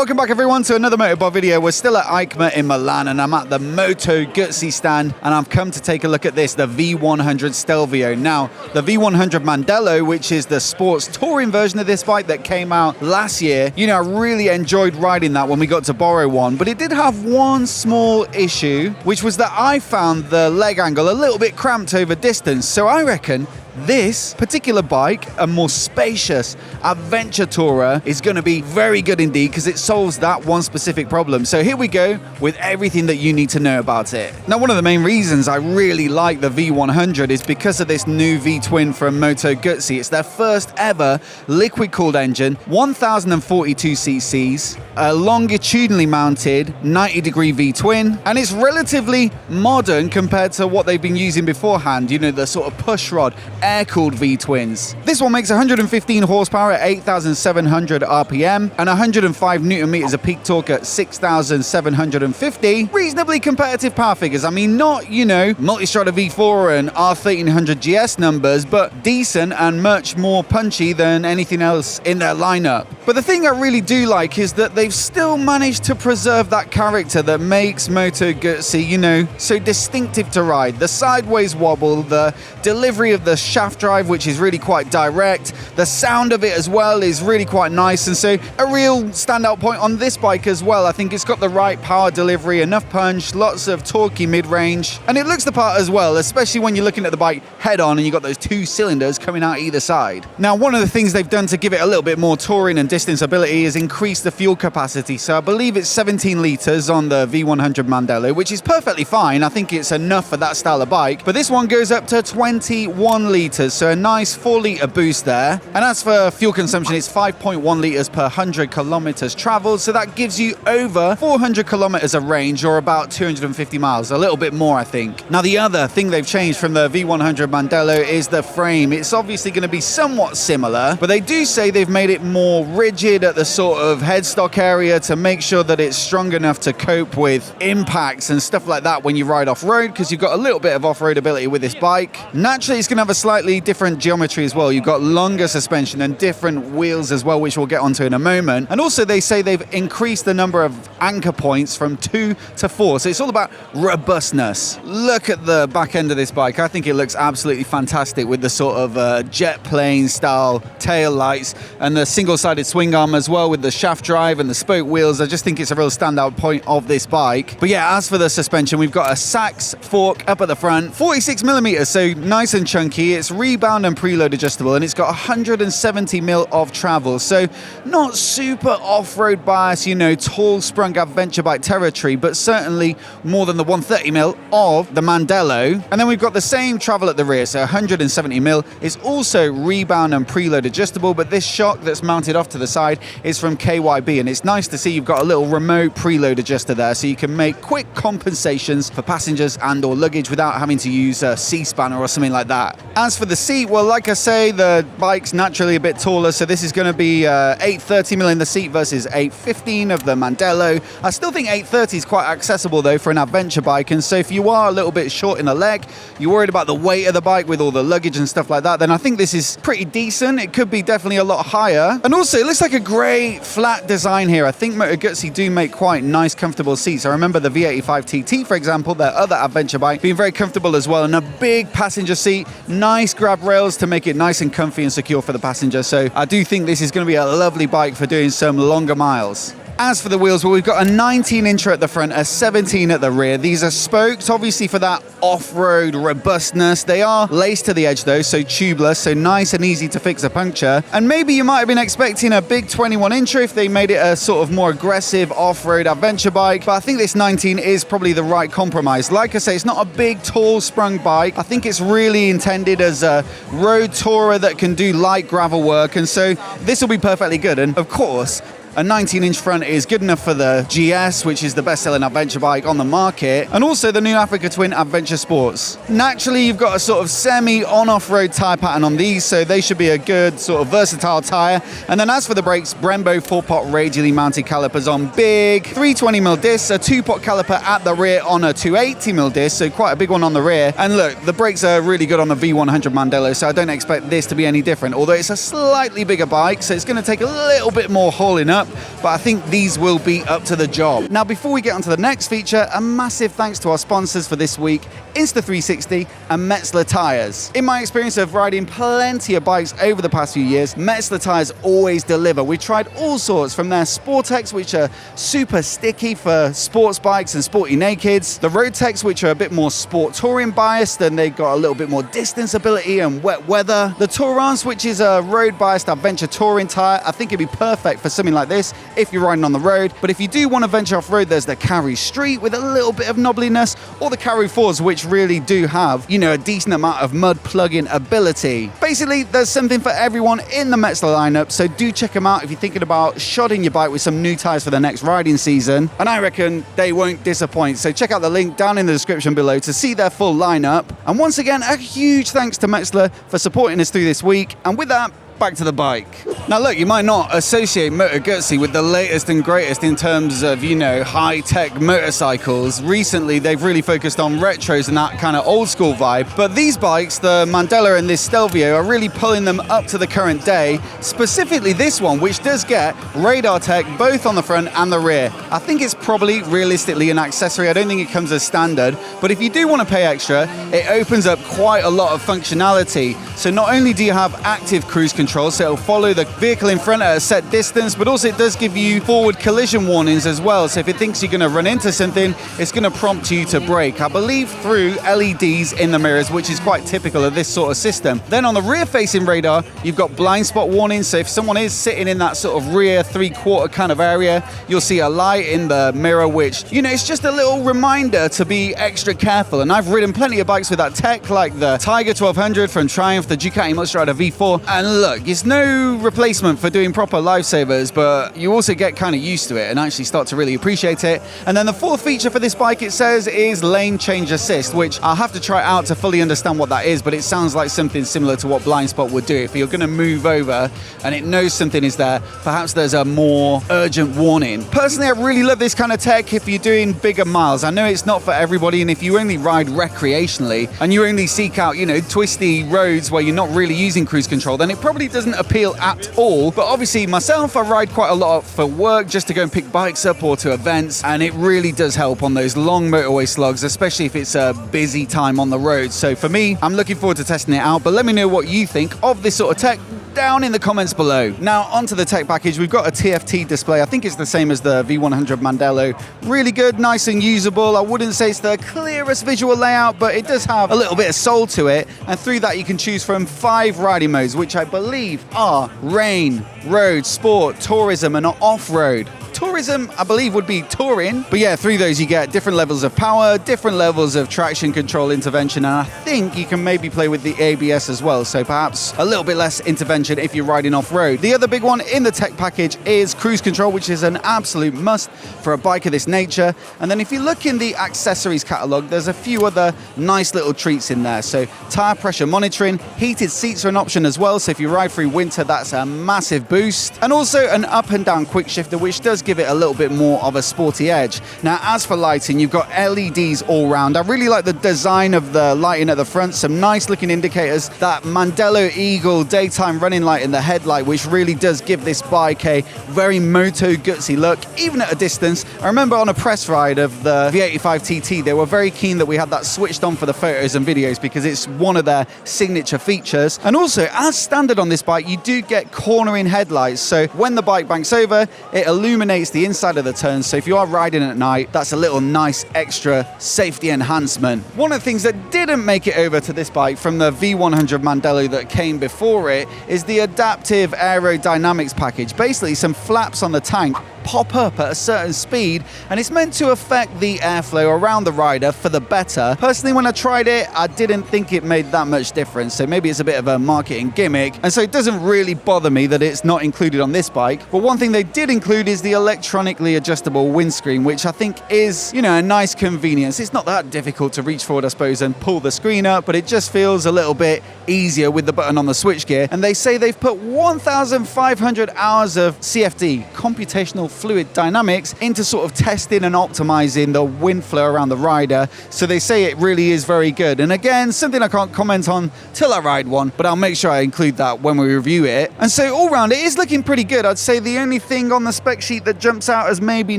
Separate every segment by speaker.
Speaker 1: Welcome back everyone to another MOTOBOB video. We're still at EICMA in Milan and I'm at the Moto Guzzi stand and I've come to take a look at this, the V100 Stelvio. Now, the V100 Mandello, which is the sports touring version of this bike that came out last year, you know, I really enjoyed riding that when we got to borrow one, but it did have one small issue, which was that I found the leg angle a little bit cramped over distance. So I reckon this particular bike, a more spacious adventure tourer, is going to be very good indeed because it solves that one specific problem. So here we go with everything that you need to know about it. Now, one of the main reasons I really like the V100 is because of this new V-twin from Moto Guzzi. It's their first ever liquid-cooled engine, 1042 cc's, a longitudinally mounted 90-degree V-twin, and it's relatively modern compared to what they've been using beforehand, you know, the sort of pushrod air-cooled V-twins. This one makes 115 horsepower at 8,700 RPM and 105 Newton meters of peak torque at 6,750. Reasonably competitive power figures. I mean, not, you know, multi-strada V4 and R1300 GS numbers, but decent and much more punchy than anything else in their lineup. But the thing I really do like is that they've still managed to preserve that character that makes Moto Guzzi, you know, so distinctive to ride. The sideways wobble, the delivery of the shaft drive, which is really quite direct. The sound of it as well is really quite nice, and so a real standout point on this bike as well. I think it's got the right power delivery, enough punch, lots of torquey mid-range, and it looks the part as well, especially when you're looking at the bike head-on and you've got those two cylinders coming out either side. Now, one of the things they've done to give it a little bit more touring and distance ability is increase the fuel capacity. So I believe it's 17 litres on the V100 Mandello, which is perfectly fine. I think it's enough for that style of bike, but this one goes up to 21 litres, so a nice 4 litre boost there. And as for fuel consumption, it's 5.1 litres per 100 kilometers traveled, so that gives you over 400 kilometers of range, or about 250 miles, a little bit more I think. Now, the other thing they've changed from the V100 Mandello is the frame. It's obviously going to be somewhat similar, but they do say they've made it more rigid at the sort of headstock area to make sure that it's strong enough to cope with impacts and stuff like that when you ride off-road, because you've got a little bit of off-road ability with this bike. Naturally, it's going to have a slightly different geometry as well. You've got longer suspension and different wheels as well, which we'll get onto in a moment. And also they say they've increased the number of anchor points from 2 to 4. So it's all about robustness. Look at the back end of this bike. I think it looks absolutely fantastic with the sort of jet plane style tail lights and the single-sided swing arm as well with the shaft drive and the spoke wheels. I just think it's a real standout point of this bike. But yeah, as for the suspension, we've got a Sachs fork up at the front, 46 millimeters, so nice and chunky. It's rebound and preload adjustable, and it's got 170 mil of travel, so not super off-road bias, you know, tall sprung adventure bike territory, but certainly more than the 130 mil of the Mandello. And then we've got the same travel at the rear, so 170 mil. It's also rebound and preload adjustable, but this shock that's mounted off to the side is from KYB, and it's nice to see you've got a little remote preload adjuster there, so you can make quick compensations for passengers and or luggage without having to use a C-spanner or something like that. As for the seat, well, like I say, the bike's naturally a bit taller, so this is going to be 830 mil in the seat versus 815 of the Mandello. I still think 830 is quite accessible though for an adventure bike, and so if you are a little bit short in the leg, you're worried about the weight of the bike with all the luggage and stuff like that, then I think this is pretty decent. It could be definitely a lot higher. And also, it looks like a great flat design here. I think Moto Guzzi do make quite nice, comfortable seats. I remember the V85 TT, for example, their other adventure bike, being very comfortable as well, and a big passenger seat, nice grab rails to make it nice and comfy and secure for the passenger. So I do think this is going to be a lovely bike for doing some longer miles. As for the wheels, well, we've got a 19-incher at the front, a 17 at the rear. These are spokes, obviously for that off-road robustness. They are laced to the edge though, so tubeless, so nice and easy to fix a puncture. And maybe you might have been expecting a big 21-incher if they made it a sort of more aggressive off-road adventure bike, but I think this 19 is probably the right compromise. Like I say, it's not a big, tall, sprung bike. I think it's really intended as a road tourer that can do light gravel work, and so this will be perfectly good. And of course, A 19-inch front is good enough for the GS, which is the best-selling adventure bike on the market, and also the new Africa Twin Adventure Sports. Naturally, you've got a sort of semi-on-off-road tyre pattern on these, so they should be a good sort of versatile tyre. And then as for the brakes, Brembo 4-pot radially mounted calipers on big 320mm discs, a 2-pot caliper at the rear on a 280mm disc, so quite a big one on the rear. And look, the brakes are really good on the V100 Mandello, so I don't expect this to be any different, although it's a slightly bigger bike, so it's going to take a little bit more hauling up. lineup, but I think these will be up to the job. Now, before we get on to the next feature, a massive thanks to our sponsors for this week, Insta360 and Metzeler Tires. In my experience of riding plenty of bikes over the past few years, Metzeler Tires always deliver. We've tried all sorts, from their Sportex, which are super sticky for sports bikes and sporty nakeds, the Roadtex, which are a bit more sport touring biased and they've got a little bit more distance ability and wet weather, the Tourance, which is a road biased adventure touring tire. I think it'd be perfect for something like this if you're riding on the road, but if you do want to venture off road, there's the Carry Street with a little bit of knobbliness, or the Carry 4s, which really do have, you know, a decent amount of mud plug-in ability. Basically, there's something for everyone in the Metzeler lineup, so do check them out if you're thinking about shodding your bike with some new tires for the next riding season, and I reckon they won't disappoint. So check out the link down in the description below to see their full lineup. And once again, a huge thanks to Metzeler for supporting us through this week. And with that, back to the bike. Now look, you might not associate Moto Guzzi with the latest and greatest in terms of, you know, high-tech motorcycles. Recently, they've really focused on retros and that kind of old-school vibe. But these bikes, the Mandela and this Stelvio, are really pulling them up to the current day. Specifically this one, which does get radar tech both on the front and the rear. I think it's probably realistically an accessory. I don't think it comes as standard. But if you do want to pay extra, it opens up quite a lot of functionality. So not only do you have active cruise control, so it'll follow the vehicle in front at a set distance, but also it does give you forward collision warnings as well. So if it thinks you're going to run into something, it's going to prompt you to brake, I believe through LEDs in the mirrors, which is quite typical of this sort of system. Then on the rear facing radar, you've got blind spot warnings. So if someone is sitting in that sort of rear 3/4 kind of area, you'll see a light in the mirror, which, you know, it's just a little reminder to be extra careful. And I've ridden plenty of bikes with that tech, like the Tiger 1200 from Triumph, the Ducati Monster Rider V4, and look, it's no replacement for doing proper lifesavers, but you also get kind of used to it and actually start to really appreciate it. And then the fourth feature for this bike, it says, is lane change assist, which I'll have to try out to fully understand what that is, but it sounds like something similar to what blind spot would do. If you're going to move over and it knows something is there, perhaps there's a more urgent warning. Personally, I really love this kind of tech if you're doing bigger miles. I know it's not for everybody, and if you only ride recreationally and you only seek out, you know, twisty roads where you're not really using cruise control, then it probably doesn't appeal at all. But obviously myself, I ride quite a lot for work just to go and pick bikes up or to events, and it really does help on those long motorway slogs, especially if it's a busy time on the road. So for me, I'm looking forward to testing it out, but let me know what you think of this sort of tech down in the comments below. Now onto the tech package, we've got a TFT display. I think it's the same as the V100 Mandela. Really good, nice and usable. I wouldn't say it's the clearest visual layout, but it does have a little bit of soul to it, and through that you can choose from 5 riding modes, which I believe are rain, road, sport, tourism and off-road. Tourism, I believe, would be touring. But yeah, through those you get different levels of power, different levels of traction control intervention, and I think you can maybe play with the ABS as well, so perhaps a little bit less intervention if you're riding off-road. The other big one in the tech package is cruise control, which is an absolute must for a bike of this nature. And then if you look in the accessories catalog, there's a few other nice little treats in there. So tire pressure monitoring, heated seats are an option as well, so if you ride through winter, that's a massive boost. And also an up and down quick shifter, which does give it a little bit more of a sporty edge. Now as for lighting, you've got LEDs all round. I really like the design of the lighting at the front, some nice looking indicators, that Mandela Eagle daytime running light in the headlight, which really does give this bike a very Moto Guzzi look, even at a distance. I remember on a press ride of the V85 TT, they were very keen that we had that switched on for the photos and videos because it's one of their signature features. And also, as standard on this bike, you do get cornering headlights, so when the bike banks over, it illuminates the inside of the turn, so if you are riding at night, that's a little nice extra safety enhancement. One of the things that didn't make it over to this bike from the V100 Mandela that came before it is the adaptive aerodynamics package. Basically, some flaps on the tank pop up at a certain speed, and it's meant to affect the airflow around the rider for the better. Personally, when I tried it, I didn't think it made that much difference, so maybe it's a bit of a marketing gimmick, and so it doesn't really bother me that it's not included on this bike. But one thing they did include is the electronically adjustable windscreen, which I think is, you know, a nice convenience. It's not that difficult to reach forward, I suppose, and pull the screen up, but it just feels a little bit easier with the button on the switchgear. And they say they've put 1,500 hours of CFD, computational fluid dynamics into sort of testing and optimizing the wind flow around the rider. So they say it really is very good. And again, something I can't comment on till I ride one, but I'll make sure I include that when we review it. And so all round, it is looking pretty good. I'd say the only thing on the spec sheet that jumps out as maybe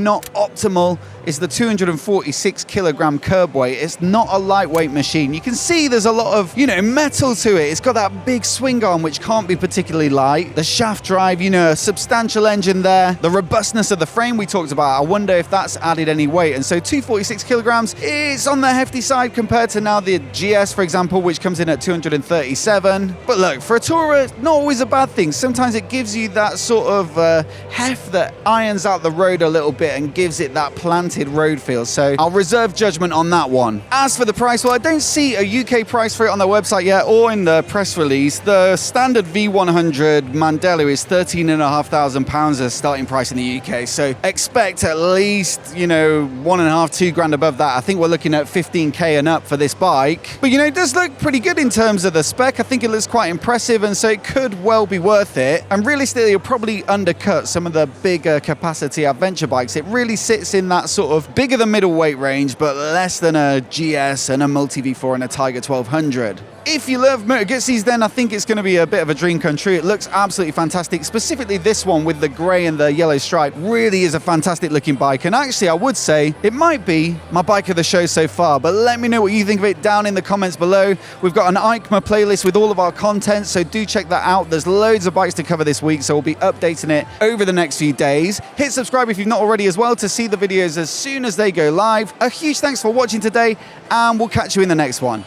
Speaker 1: not optimal is the 246 kilogram curb weight. It's not a lightweight machine. You can see there's a lot of, metal to it. It's got that big swing arm, which can't be particularly light. The shaft drive, a substantial engine there. The robustness of the frame we talked about, I wonder if that's added any weight. And so 246 kilograms is on the hefty side compared to now the GS, for example, which comes in at 237. But look, for a tourer, not always a bad thing. Sometimes it gives you that sort of heft that irons out the road a little bit and gives it that planted road feel. So I'll reserve judgment on that one. As for the price, well, I don't see a UK price for it on their website yet or in the press release. The standard V100 Mandello is £13,500 as starting price in the UK. So expect at least, 1.5, 2 grand above that. I think we're looking at 15k and up for this bike. But it does look pretty good in terms of the spec. I think it looks quite impressive, and so it could well be worth it. And realistically, it'll probably undercut some of the bigger capacity adventure bikes. It really sits in that sort of bigger than middleweight range, but less than a GS and a Multi V4 and a Tiger 1200. If you love Moto Guzzis, then I think it's going to be a bit of a dream come true. It looks absolutely fantastic. Specifically this one with the grey and the yellow stripe really is a fantastic looking bike. And actually, I would say it might be my bike of the show so far. But let me know what you think of it down in the comments below. We've got an EICMA playlist with all of our content, so do check that out. There's loads of bikes to cover this week, so we'll be updating it over the next few days. Hit subscribe if you've not already as well to see the videos as soon as they go live. A huge thanks for watching today, and we'll catch you in the next one.